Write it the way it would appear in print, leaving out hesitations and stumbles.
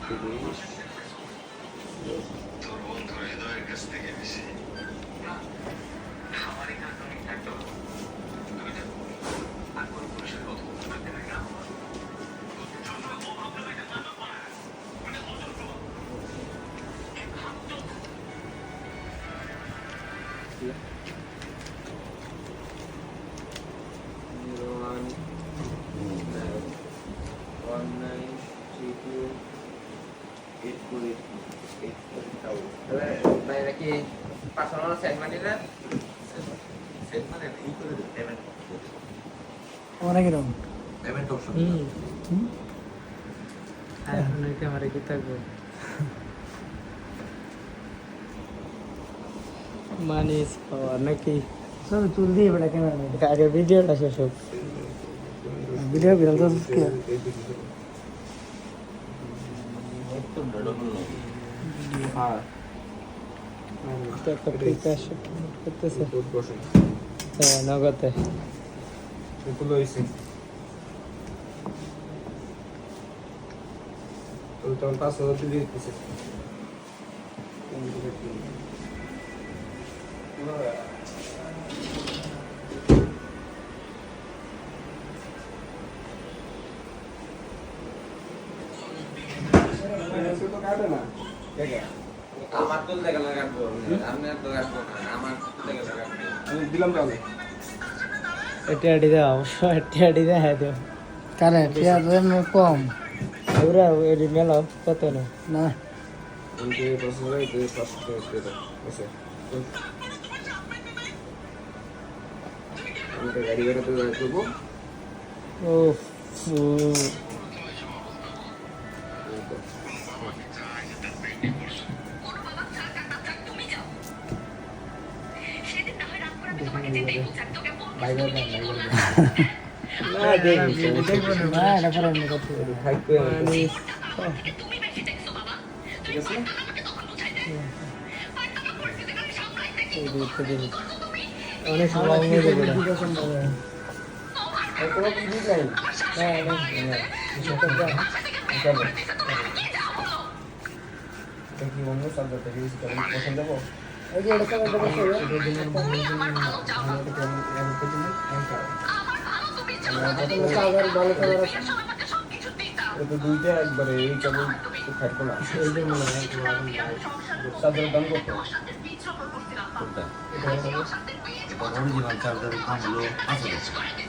30 personal send money না send মানে ই করে দিই পেমেন্ট অনেক রকম পেমেন্ট অপশন এখন এই ক্যামেরা কি থাকবে মানিস পাওয়ার নাকি সব চুল দিয়ে বেটা ক্যামেরা আগে ভিডিওটা শেষ হোক ভিডিও বিরাল তো কি হ্যাঁ তো একটা প্রিপারেশন করতেছে বসুন হ্যাঁ নগদে এগুলো হইছে তো তখন 500 দিয়ে দিতেছে আমার তো দেখা লাগাবো আমি তো রাখবো না আমার দেখা লাগাবো আমি দিলাম তাহলে এটা আড়ি দাও অবশ্য এটা আড়ি দাও হ্যাঁ দাও কারে পেঁয়াজ কম ওরা এডি মেলাও কত না না আমি 500 দিয়ে 500 দিয়ে দাও ওকে আমি তো গাড়ি করে তো দেবো ও না দেখি দেখবো না এটা পরে এমনি করতে হবে। থাকবে মানিস ঠিক আছে এই দিতে দিবি অনেক সময় নিয়ে যাবে না Notification পাবে। কোনো কি দিই নাই হ্যাঁ চলো দেখি অন্য সাবজেক্ট থেকে কিছু করে পছন্দ দেবো এই যে এটা সবাই দেখো চার্জার ভালো চার্জার আছে তো দুইটা একবারে এই কেমন খাটবো না এই যে মনে হয় চার্জারের দাম কত অরিজিনাল চার্জারের দাম হলো 5,000